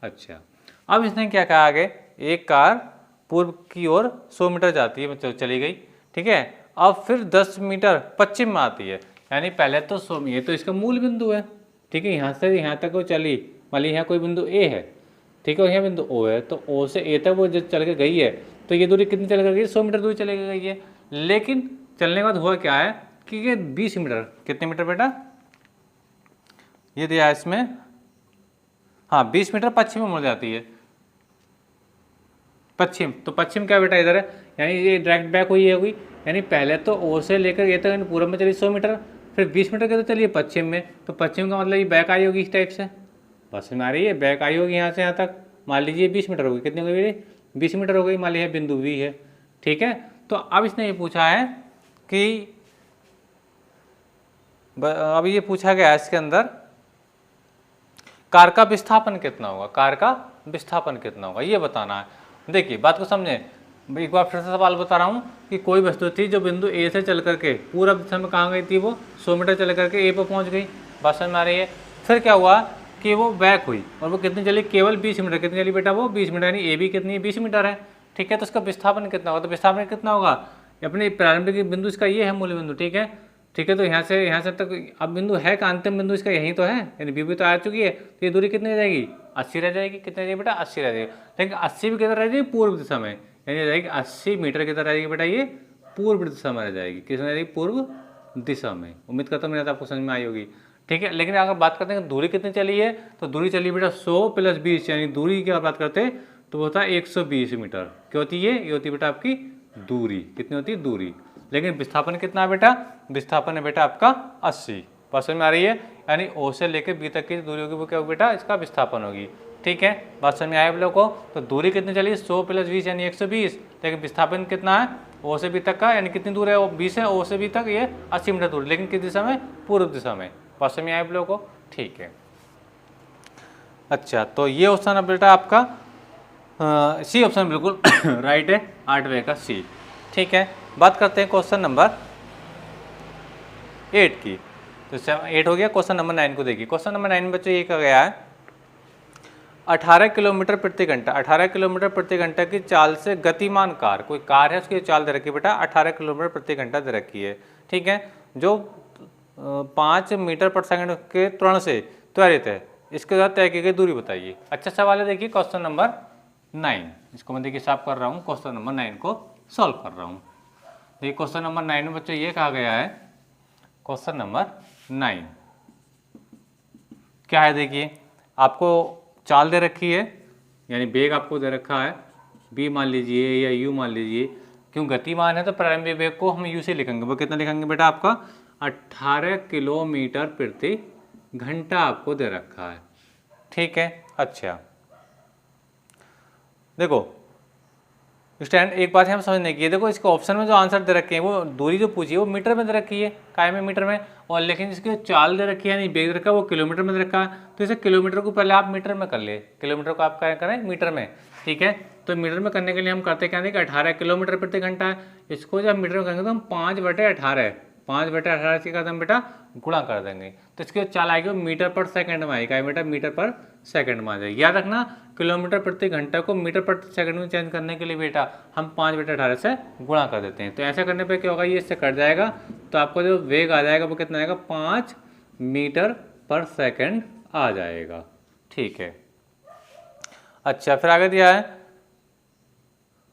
अच्छा अब इसने क्या कहा आगे, एक कार पूर्व की ओर 100 मीटर जाती है, मतलब चली गई। ठीक है, अब फिर 10 मीटर पश्चिम में आती है, यानी पहले तो 100, ये तो इसका मूल बिंदु है। ठीक है, यहाँ से यहाँ तक वो चली, मान लीजिए यहाँ कोई बिंदु ए है, ठीक है, और यहाँ बिंदु ओ है, तो ओ से ए तक वो जब चल के गई है तो ये दूरी कितनी चल कर गई, 100 मीटर दूरी चले गई है। लेकिन चलने के बाद हुआ क्या है कि ये 20 मीटर, कितने मीटर बेटा, ये दिया है इसमें, हाँ 20 मीटर पश्चिम में मुड़ जाती है, पश्चिम, तो पश्चिम क्या बेटा इधर है, यानी ये डायरेक्ट बैक हुई है, यानी पहले तो ओ से लेकर ये तक पूरब में चली 100 मीटर, फिर 20 मीटर के तो चलिए पश्चिम में, तो पश्चिम का मतलब ये बैक आई होगी इस टाइप से, बस में आ रही है, बैक आई होगी यहाँ से यहाँ तक, मान लीजिए 20 मीटर होगी, कितनी हो गई 20 मीटर हो गई, मान लीजिए बिंदु भी है। ठीक है, तो अब इसने ये पूछा है कि अब ये पूछा गया है इसके अंदर कार का विस्थापन कितना होगा, कार का विस्थापन कितना होगा ये बताना है। देखिए बात को समझें, एक बार फिर से सवाल बता रहा हूँ कि कोई वस्तु थी जो बिंदु ए से चल करके पूरब दिशा में कहाँ गई थी, वो 100 मीटर चल करके ए पर पहुँच गई, बात समझ में आ रही है। फिर क्या हुआ कि वो बैक हुई और वो कितनी चली, केवल 20 मीटर, कितनी चली बेटा वो 20 मीटर, यानी ए भी कितनी है 20 मीटर है। ठीक है, तो उसका विस्थापन कितना होगा, तो विस्थापन कितना होगा, अपने प्रारंभिक बिंदु इसका ये है मूल बिंदु। ठीक है, ठीक है, तो यहाँ से तक अब बिंदु है का अंतिम बिंदु इसका यही तो है, यानी बी भी तो आ चुकी है, तो ये दूरी कितनी रह जाएगी 80 रह जाएगी, कितनी रहेगी बेटा 80 रह जाएगी। लेकिन 80 भी किधर रह जाएगी, पूर्व दिशा में, यानी रहेगी 80 मीटर किधर रहेगी बेटा, ये पूर्व दिशा में रह जाएगी, किस में रहेगी पूर्व दिशा में। उम्मीद करता हूँ मेरा आपको समझ में आई होगी। ठीक है, लेकिन अगर बात करते हैं दूरी कितनी चली है, तो दूरी चली बेटा 100 + 20, यानी दूरी की बात करते हैं तो वो होता है 120 मीटर। क्या होती है ये होती है बेटा आपकी दूरी, कितनी होती है दूरी। लेकिन विस्थापन कितना है बेटा, विस्थापन है बेटा आपका 80, बात समझ में आ रही है, यानी ओ से लेकर बी तक की दूरी होगी वो क्या होगी बेटा, इसका विस्थापन होगी। ठीक है, बात समझ में आया आप लोगों को। तो दूरी कितनी चली 100 + 20 यानी 120, लेकिन विस्थापन कितना है ओ से बी तक का, यानी कितनी दूर है वो 20 है, ओ से बी तक ये 80 मीटर दूर, लेकिन किस दिशा में, पूर्व दिशा में। बात समझ में आया आप लोगों को। ठीक है, अच्छा तो ये ऑप्शन है बेटा आपका सी ऑप्शन बिल्कुल राइट है, 8वें का सी। ठीक है, बात करते हैं क्वेश्चन नंबर 8 की। तो 8 हो गया, क्वेश्चन नंबर 9 को देखिए। क्वेश्चन नंबर 9 में बच्चों ये कहा गया है 18 किलोमीटर प्रति घंटा, 18 किलोमीटर प्रति घंटा की चाल से गतिमान कार, कोई कार है उसकी चाल दे रखी है बेटा 18 किलोमीटर प्रति घंटा दे रखी है। ठीक है, जो 5 मीटर प्रति सेकंड के त्वरण से त्वरित है, इसके साथ तय की गई दूरी बताइए। अच्छा सवाल है, देखिए क्वेश्चन नंबर 9, इसको मैं देखिए साफ कर रहा हूँ, क्वेश्चन नंबर 9 को सॉल्व कर रहा हूँ। देखिए क्वेश्चन नंबर 9 में बच्चों ये कहा गया है, क्वेश्चन नंबर 9 क्या है, देखिए आपको चाल दे रखी है, यानी वेग आपको दे रखा है b मान लीजिए या u मान लीजिए। क्यों गतिमान है तो प्रारंभिक वेग को हम u से लिखेंगे। वो कितना लिखेंगे बेटा, आपका 18 किलोमीटर प्रति घंटा आपको दे रखा है, ठीक है। अच्छा देखो स्टैंड, एक बात है हम समझने की है, देखो इसके ऑप्शन में जो आंसर दे रखे हैं वो दूरी जो पूछी है वो मीटर में दे रखी है, काय में मीटर में, और लेकिन इसकी चाल दे रखी है यानी वेग दे रखा है वो किलोमीटर में दे रखा है। तो इसे किलोमीटर को पहले आप मीटर में कर ले, किलोमीटर को आप क्या करें मीटर में, ठीक है। तो मीटर में करने के लिए हम करते क्या, कि 18 किलोमीटर प्रति घंटा है, इसको जब मीटर में करेंगे तो हम 5/18 5/18 से करते हम बेटा गुणा कर देंगे, तो इसकी चाल आएगी वो मीटर पर सेकंड में आएगा बेटा, मीटर पर सेकंड में आ जाएगी। याद रखना किलोमीटर प्रति घंटा को मीटर प्रति सेकंड में चेंज करने के लिए बेटा हम 5/18 से गुणा कर देते हैं। तो ऐसा करने पे क्या होगा, ये इससे कट जाएगा, तो आपको जो वेग आ जाएगा वो कितना आएगा, 5 मीटर पर सेकंड आ जाएगा, ठीक है। अच्छा फिर आगे दिया है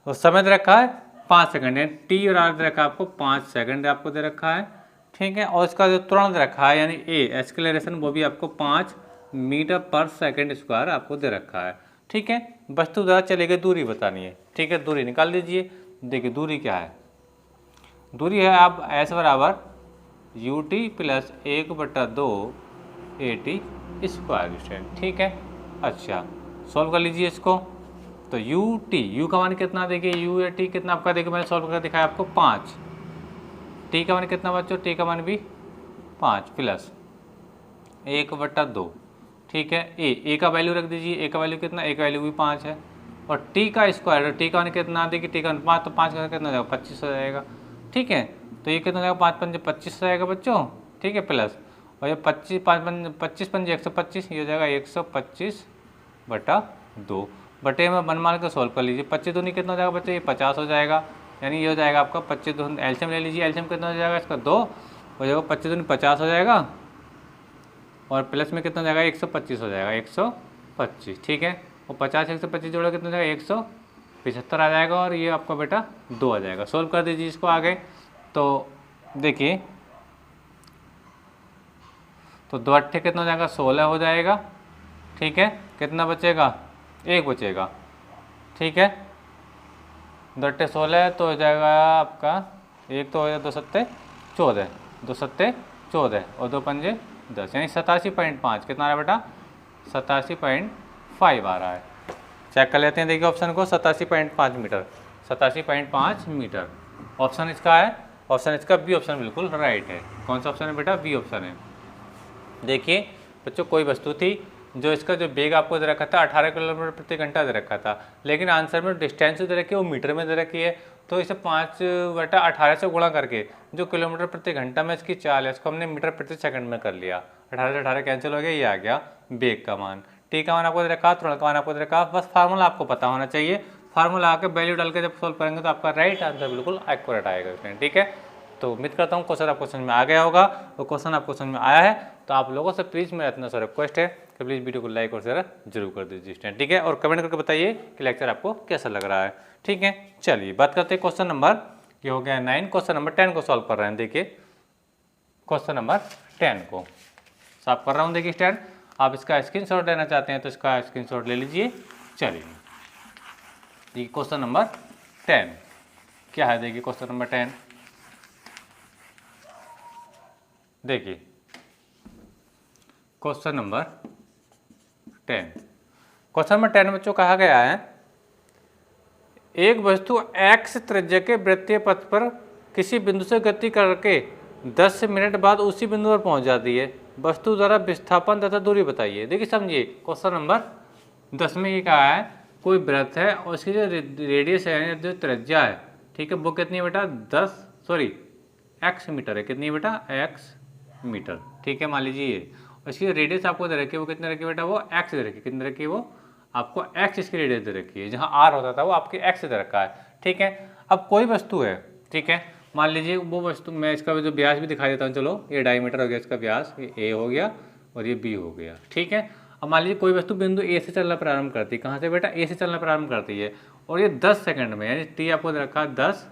तो समय दे रखा है 5 सेकंड है, टी और आर दे रखा है आपको 5 सेकंड आपको दे रखा है, ठीक है। और इसका जो त्वरण दे रखा है यानी ए एक्सेलरेशन वो भी आपको 5 मीटर पर सेकंड स्क्वायर आपको दे रखा है, ठीक है। वस्तु द्वारा चली गई दूरी बतानी है, ठीक है। दूरी निकाल लीजिए, देखिए दूरी क्या है, दूरी है आप एस बराबर U T plus 1/2 A T square, ठीक है। अच्छा सॉल्व कर लीजिए इसको, तो यू टी, यू का मान कितना, देखिए यू या टी कितना आपका, देखिए मैंने सॉल्व करके दिखाया आपको 5, टी का मान कितना बच्चों, टी का मान भी 5 प्लस 1/2, ठीक है। ए का वैल्यू रख दीजिए, ए का वैल्यू कितना, ए का वैल्यू भी 5 है, और टी का स्क्वायर, टी का मान कितना, देखिए टी का मान 5, तो 5 का कितना हो जाएगा 25 हो जाएगा, ठीक है। तो ये कितना हो जाएगा 5 पंजे 25 हो जाएगा बच्चों, ठीक है, प्लस और ये 25 25 पंजे 125, ये हो जाएगा 125/2 बटे में बन मान के सॉल्व कर लीजिए। 25 दूनी कितना हो जाएगा बच्चों, ये 50 हो जाएगा, यानी ये हो जाएगा आपका 25 दूनी, एलसीएम ले लीजिए, एलसीएम कितना हो जाएगा इसका 2 हो जाएगा, 25 दूनी 50 हो जाएगा, और प्लस में कितना हो जाएगा 125 हो जाएगा, 125, ठीक है। और 50 125 जोड़ा कितना हो जाएगा 175 आ जाएगा, और ये आपका बेटा 2 आ जाएगा। सोल्व कर दीजिए इसको आगे, तो देखिए तो 2 अट्ठे कितना हो जाएगा 16 हो जाएगा, ठीक है। कितना बचेगा, 1 बचेगा, ठीक है। 2 अट्ठे 16 तो हो जाएगा आपका, एक तो हो जाएगा 2 सत्ते 14, 2 सत्ते 14 और 2 पंजे 10, यानी 87.5 कितना आ रहा है बेटा, 87.5 आ रहा है। चेक कर लेते हैं, देखिए ऑप्शन को 87.5 मीटर, 87.5 मीटर ऑप्शन इसका है, ऑप्शन इसका बी ऑप्शन बिल्कुल राइट है। कौन सा ऑप्शन है बेटा, बी ऑप्शन है। देखिए बच्चों कोई वस्तु थी जो इसका जो वेग आपको दे रखा था 18 किलोमीटर प्रति घंटा दे रखा था, लेकिन आंसर में डिस्टेंस दे रखी है वो मीटर में दे रखी है, तो इसे 5/18 से गुणा करके जो किलोमीटर प्रति घंटा में इसकी चाल है इसको हमने मीटर प्रति सेकंड में कर लिया। 18 से 18 कैंसिल हो गया, ये आ गया वेग का मान, टी का मान आपको दे रखा, त्वरण का मान आपको दे रखा, बस फार्मूला आपको पता होना चाहिए, फार्मूला आकर वैल्यू डाल के जब सोल्व करेंगे तो आपका राइट आंसर बिल्कुल एक्यूरेट आएगा, ठीक है। तो उम्मीद करता हूँ क्वेश्चन आपको समझ में आ गया होगा, और क्वेश्चन आपको समझ में आया है तो आप लोगों से प्लीज़ मेरा इतना सा रिक्वेस्ट है कि प्लीज़ वीडियो को लाइक और शेयर जरूर कर दीजिए, ठीक है। और कमेंट करके बताइए कि लेक्चर आपको कैसा लग रहा है, ठीक है। चलिए बात करते हैं क्वेश्चन नंबर, ये हो गया 9, क्वेश्चन नंबर 10 को सॉल्व कर रहे हैं। देखिए क्वेश्चन नंबर 10 को सॉल्व कर रहा हूँ, देखिए स्टैंड, आप इसका स्क्रीनशॉट लेना चाहते हैं तो इसका स्क्रीनशॉट ले लीजिए। चलिए देखिए क्वेश्चन नंबर 10 क्या है, देखिए क्वेश्चन नंबर 10 देखिए क्वेश्चन नंबर 10, क्वेश्चन नंबर 10 बच्चों कहा गया है, एक वस्तु x त्रिज्या के वृत्तीय पथ पर किसी बिंदु से गति करके 10 मिनट बाद उसी बिंदु पर पहुंच जाती है, वस्तु द्वारा विस्थापन तथा दूरी बताइए। देखिए समझिए क्वेश्चन नंबर 10 में ये कहा है कोई वृत्त है और उसकी जो रेडियस है जो त्रिज्या है, ठीक है, वो कितनी है बेटा x मीटर है, कितनी है बेटा x मीटर, ठीक है। मान लीजिए ये, इसकी रेडियस आपको दे रखी है वो कितने रखी है बेटा, वो x दे रखी है, कितने रखी है वो आपको x इसकी रेडियस दे रखी है, जहाँ r होता था वो आपके x दे रखा है, ठीक है। अब कोई वस्तु है, ठीक है, मान लीजिए वो वस्तु, मैं इसका जो व्यास भी दिखा देता हूँ, चलो ये डायमीटर हो गया इसका व्यास, ये a हो गया और ये b हो गया, ठीक है। अब मान लीजिए कोई वस्तु बिंदु a से चलना प्रारंभ करती है, कहाँ से बेटा, a से चलना प्रारंभ करती है, और ये 10 सेकंड में, यानी t आपको दे रखा है 10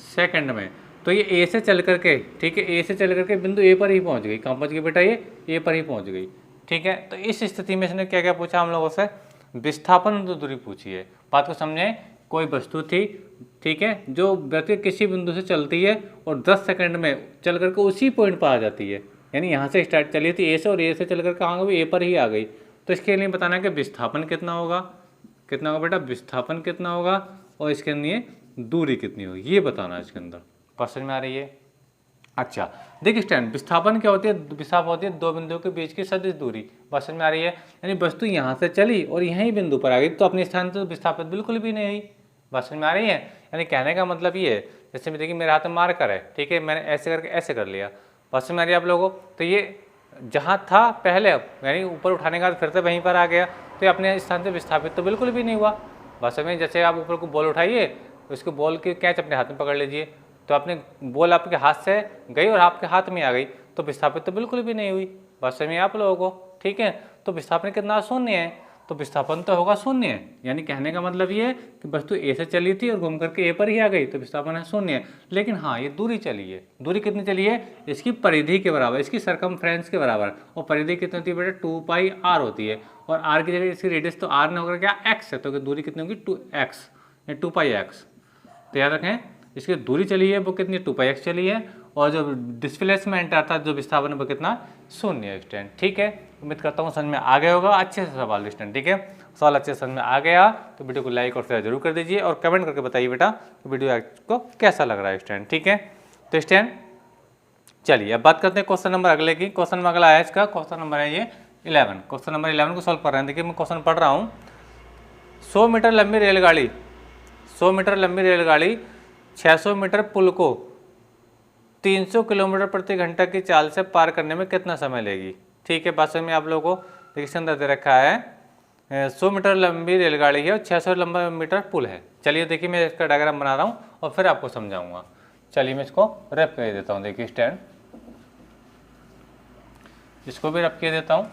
सेकंड में। तो ये ए से चल करके, ठीक है, ए से चल करके बिंदु ए पर ही पहुंच गई। कहाँ पहुंच गई बेटा? ये ए पर ही पहुंच गई, ठीक है। तो इस स्थिति में इसने क्या क्या पूछा हम लोगों से? विस्थापन दूरी पूछी है। बात को समझे? कोई वस्तु थी, ठीक है, जो व्यक्ति किसी बिंदु से चलती है और 10 सेकंड में चल करके उसी पॉइंट पर आ जाती है, यानी यहाँ से स्टार्ट चली थी ए से और ए से चल कर कहाँ गई? ए पर ही आ गई। तो इसके लिए बताना है कि विस्थापन कितना होगा, कितना होगा बेटा? विस्थापन कितना होगा और इसके लिए दूरी कितनी होगी, ये बताना है इसके अंदर। बात समझ में आ रही है? अच्छा देखिए स्टैंड, विस्थापन क्या होती है? विस्थापन होती है दो बिंदुओं के बीच की सदिश दूरी। बात समझ में आ रही है? यानी वस्तु यहाँ से चली और यहीं बिंदु पर आ गई तो अपने स्थान से विस्थापित बिल्कुल भी नहीं हुई। बात समझ में आ रही है? यानी कहने का मतलब ये है, जैसे देखिए मेरे हाथ में मार्कर है, ठीक है, मैंने ऐसे करके ऐसे कर लिया। बात समझ में आ रही है आप लोगों को? तो ये जहाँ था पहले, यानी ऊपर उठाने के बाद फिर से वहीं पर आ गया, तो ये अपने स्थान से विस्थापित तो बिल्कुल भी नहीं हुआ। बस में जैसे आप ऊपर को बॉल उठाइए, उसको बॉल की कैच अपने हाथ में पकड़ लीजिए, तो अपने बॉल आपके हाथ से गई और आपके हाथ में आ गई, तो विस्थापित तो बिल्कुल भी नहीं हुई। बस में आप लोगों को, ठीक है। तो विस्थापन कितना? शून्य है, तो विस्थापन तो होगा शून्य। यानी कहने का मतलब ये है कि वस्तु ए से चली थी और घूम करके ए पर ही आ गई, तो विस्थापन है शून्य। लेकिन हाँ, ये दूरी चली है। दूरी कितनी चली है? इसकी परिधि के बराबर, इसकी सरकमफ्रेंस के बराबर। और परिधि कितनी होती है बेटा? 2πr होती है, और r की जगह इसकी रेडियस तो r ने होकर क्या x है, तो दूरी कितनी होगी? 2x या 2πx। तो याद रखें, इसकी दूरी चली है वो कितनी? 2πx चली है, और जो डिस्प्लेसमेंट अर्थात जो विस्थापन है वो कितना? शून्य स्टैंड, ठीक है। उम्मीद करता हूँ समझ में आ गया होगा अच्छे से सवाल स्टैंड, ठीक है। सवाल अच्छे से समझ में आ गया तो वीडियो को लाइक और शेयर जरूर कर दीजिए, और कमेंट करके बताइए बेटा तो वीडियो आपको कैसा लग रहा है स्टैंड, ठीक है। तो स्टैंड चलिए अब बात करते हैं क्वेश्चन नंबर अगले की। क्वेश्चन नंबर अगला है इसका, क्वेश्चन नंबर है ये 11। क्वेश्चन नंबर 11 को सॉल्व कर रहे हैं। देखिए मैं क्वेश्चन पढ़ रहा हूँ। 100 मीटर लंबी रेलगाड़ी, 100 मीटर लंबी रेलगाड़ी 600 मीटर पुल को 300 किलोमीटर प्रति घंटा की चाल से पार करने में कितना समय लेगी, ठीक है। बात में आप लोगों को देखिए अंदर दे रखा है 100 मीटर लंबी रेलगाड़ी है और 600 लंबा मीटर पुल है। चलिए देखिए मैं इसका डायग्राम बना रहा हूँ और फिर आपको समझाऊंगा। चलिए मैं इसको रैप कर देता हूँ। देखिए स्टैंड, इसको भी रैप कर देता हूँ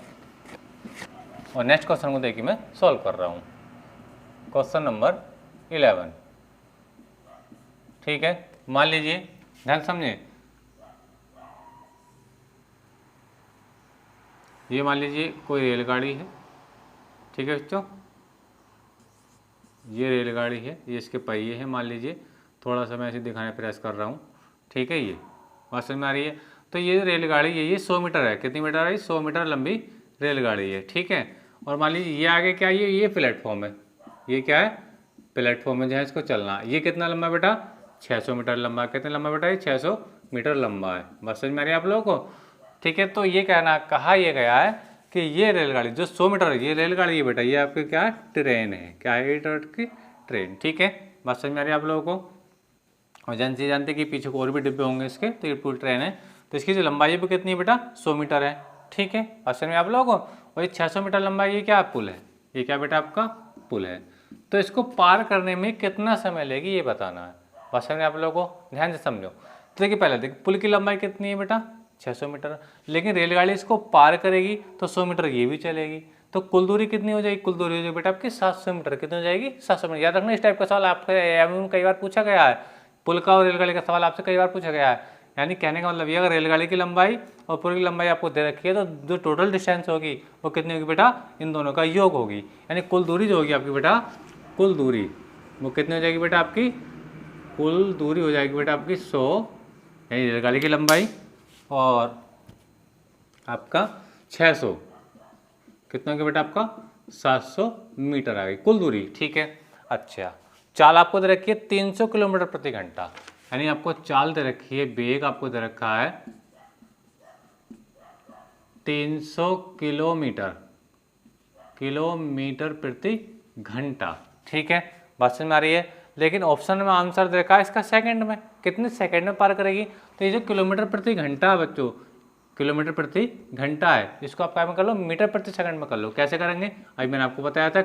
और नेक्स्ट क्वेश्चन को देखिए मैं सॉल्व कर रहा हूँ। क्वेश्चन नंबर 11, ठीक है। मान लीजिए, ध्यान समझिए, ये मान लीजिए कोई रेलगाड़ी है, ठीक है बच्चों, ये रेलगाड़ी है, ये इसके पहिए हैं मान लीजिए, थोड़ा सा मैं ऐसे दिखाने प्रयास कर रहा हूँ, ठीक है। ये बात समझ में आ रही है? तो ये रेलगाड़ी ये 100 मीटर है। कितनी मीटर है? 100 मीटर लंबी रेलगाड़ी है, ठीक है। और मान लीजिए ये आगे क्या है? ये प्लेटफॉर्म है। ये क्या है? प्लेटफॉर्म है जहाँ इसको चलना। ये कितना लंबा बेटा? 600 मीटर लंबा। कितना लंबा बेटा? ये 600 मीटर लंबा है। बात समझ में आ रही है आप लोगों को? ठीक है। तो ये कहा यह गया है कि ये रेलगाड़ी जो 100 मीटर है, ये रेलगाड़ी है बेटा, ये आपकी क्या है? ट्रेन है। क्या है? ये की ट्रेन, ठीक है। बात समझ में आ रही है आप लोगों को? और जानते कि पीछे को और भी डिब्बे होंगे इसके, तो ये पूरी ट्रेन है। तो इसकी जो लंबाई भी कितनी है बेटा? 100 मीटर है, ठीक है। बात समझ में आप लोगों को? और ये 600 मीटर लंबाई, ये क्या पुल है? ये क्या बेटा? आपका पुल है। तो इसको पार करने में कितना समय लेगी ये बताना है। बात समझ में आप लोगों को? ध्यान से समझो। तो देखिए पहले देखिए पुल की लंबाई कितनी है बेटा? 600 मीटर। लेकिन रेलगाड़ी इसको पार करेगी तो 100 मीटर ये भी चलेगी, तो कुल दूरी कितनी हो जाएगी? कुल दूरी हो जाएगी बेटा आपकी 700 मीटर। कितनी हो जाएगी? 700 मीटर। याद रखना इस टाइप का सवाल आपको कई बार पूछा गया है। पुल का और रेलगाड़ी का सवाल आपसे कई बार पूछा गया है। यानी कहने का मतलब ये, अगर रेलगाड़ी की लंबाई और पुल की लंबाई आपको दे रखी है तो जो टोटल डिस्टेंस होगी वो कितनी होगी बेटा? इन दोनों का योग होगी। यानी कुल दूरी जो होगी आपकी बेटा, कुल दूरी वो कितनी हो जाएगी बेटा आपकी? कुल दूरी हो जाएगी बेटा आपकी 100, यानी रेलगाड़ी की लंबाई और आपका 600 कितना हो गया बेटा आपका? 700 मीटर आ गई कुल दूरी, ठीक है। अच्छा, चाल आपको दे रखी है 300 किलोमीटर प्रति घंटा, यानी आपको चाल दे रखी है, वेग आपको दे रखा है 300 किलोमीटर प्रति घंटा, ठीक है। बात समझ में आ रही है? लेकिन ऑप्शन में आंसर दे रखा है इसका सेकंड में, कितने सेकंड में पार करेगी। तो ये जो किलोमीटर प्रति घंटा है बच्चों, किलोमीटर प्रति घंटा है, इसको आप क्या में कर लो? मीटर प्रति सेकंड में कर लो। कैसे करेंगे? अभी मैंने आपको बताया था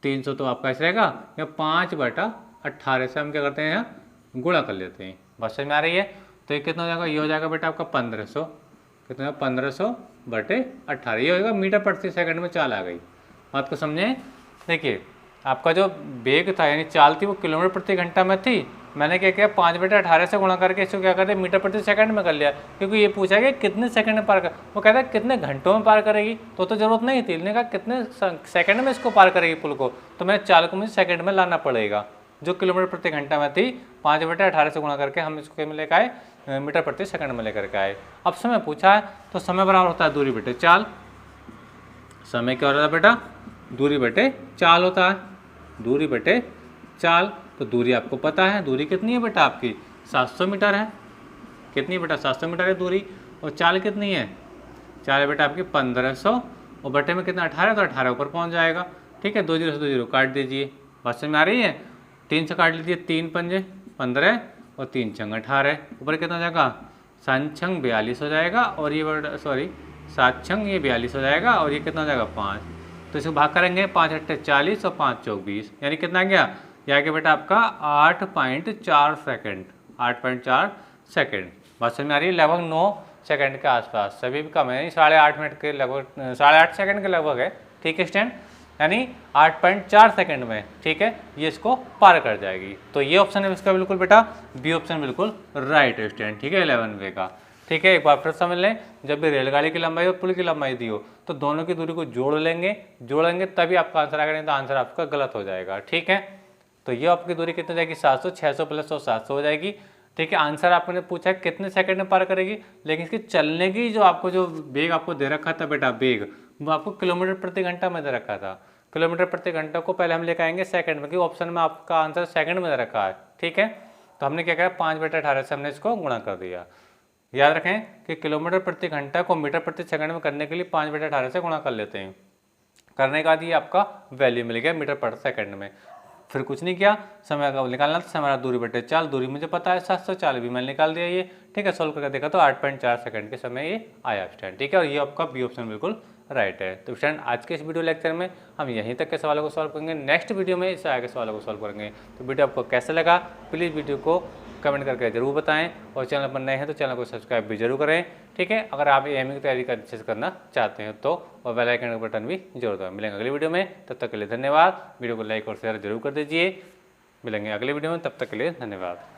300 तो आपका ऐसे रहेगा, या 5/18 से हम क्या करते हैं यहाँ गुणा कर लेते हैं। बात समझ में आ रही है? तो ये कितना हो जाएगा? ये हो जाएगा बेटा आपका 1500। कितना? 1500/18, ये होगा मीटर प्रति सेकंड में चाल आ गई। बात को समझे? देखिए आपका जो वेग था यानी चाल थी वो किलोमीटर प्रति घंटा में थी, मैंने क्या किया 5/18 से गुणा करके इसको क्या कर दिया मीटर प्रति सेकंड में कर लिया, क्योंकि ये पूछा कि कितने सेकंड में पार कर, वो कहता है कितने घंटों में पार करेगी, तो जरूरत नहीं थी, ने कहा कितने सेकंड में इसको पार करेगी पुल को, तो मैंने चाल को मुझे सेकंड में लाना पड़ेगा, जो किलोमीटर प्रति घंटा में थी 5/18 से गुणा करके हम इसको लेकर आए मीटर प्रति सेकंड में लेकर के आए। अब समय पूछा है तो समय बराबर होता है दूरी बटे चाल। समय क्या हो रहा है बेटा, दूरी बटे चाल होता है, दूरी बटे चाल। तो दूरी आपको पता है, दूरी कितनी है बेटा आपकी 700 मीटर है, कितनी बेटा 700 मीटर है दूरी, और चाल कितनी है, चाल है बेटा आपकी 1500, और बटे में कितना 18, तो 18 ऊपर पहुंच जाएगा। ठीक है, 2 0 से 2 0 काट दीजिए, बात समझ में आ रही है, 3 से काट लीजिए, 3 पंजे 15 और 3 छंग 18, ऊपर कितना हो जाएगा 7 छंग 42 हो जाएगा, और ये सॉरी 7 छंग ये 42 हो जाएगा, और ये कितना हो जाएगा 5, तो इसको भाग करेंगे 5 8 40 और 5 चौक 20, यानी कितना गया, यह गया बेटा आपका 8.4 सेकेंड, 8.4 सेकेंड। बात समझ में आ रही है, लगभग 9 सेकंड के आसपास, सभी भी कम है, 8.5 मिनट के लगभग 8.5 सेकंड के लगभग है। ठीक है स्टूडेंट, यानी 8.4 सेकंड में, ठीक है, ये इसको पार कर जाएगी। तो ये ऑप्शन है इसका बिल्कुल बेटा, बी ऑप्शन बिल्कुल राइट है स्टूडेंट। ठीक है, 11वे का। ठीक है, एक बार फिर समझ लें, जब भी रेलगाड़ी की लंबाई और पुल की लंबाई दी हो तो दोनों की दूरी को जोड़ेंगे तभी आपका आंसर आएगा, नहीं तो आंसर आपका गलत हो जाएगा। ठीक है, तो ये आपकी दूरी कितनी हो जाएगी 700, 600 प्लस 100 700 हो जाएगी। ठीक है, आंसर आपने पूछा है कितने सेकंड में पार करेगी, लेकिन इसकी चलने की जो आपको जो वेग आपको दे रखा था बेटा, वेग वो आपको किलोमीटर प्रति घंटा में दे रखा था। किलोमीटर प्रति घंटा को पहले हम लेकर आएंगे सेकंड में, क्योंकि ऑप्शन में आपका आंसर सेकंड में दे रखा है। ठीक है, तो हमने क्या किया 5/18 से हमने इसको गुणा कर दिया। याद रखें कि किलोमीटर प्रति घंटा को मीटर प्रति सेकंड में करने के लिए 5/18 से गुणा कर लेते हैं, करने के बाद ये आपका वैल्यू मिल गया मीटर पर सेकंड में। फिर कुछ नहीं किया, समय का निकालना था, समय दूरी बटे चाल, दूरी मुझे पता है 700, चाल भी मैंने निकाल दिया ये। ठीक है, सोल्व करके देखा तो 8.4 सेकंड के समय ये आया स्टैंड। ठीक है, और ये आपका बी ऑप्शन बिल्कुल राइट है। तो स्टूडेंट आज के इस वीडियो लेक्चर में हम यहीं तक के सवालों को सॉल्व करेंगे, नेक्स्ट वीडियो में इससे आगे सवालों को सॉल्व करेंगे। तो वीडियो आपको कैसा लगा प्लीज़ वीडियो को कमेंट करके जरूर बताएं, और चैनल पर नए हैं तो चैनल को सब्सक्राइब भी जरूर करें। ठीक है, अगर आप एएमयू की तैयारी अच्छे से करना चाहते हैं तो, और बेल आइकन का बटन भी जरूर दबाएं। मिलेंगे अगली वीडियो में, तब तक के लिए धन्यवाद। वीडियो को लाइक और शेयर जरूर कर दीजिए। मिलेंगे अगले वीडियो में, तब तक के लिए धन्यवाद।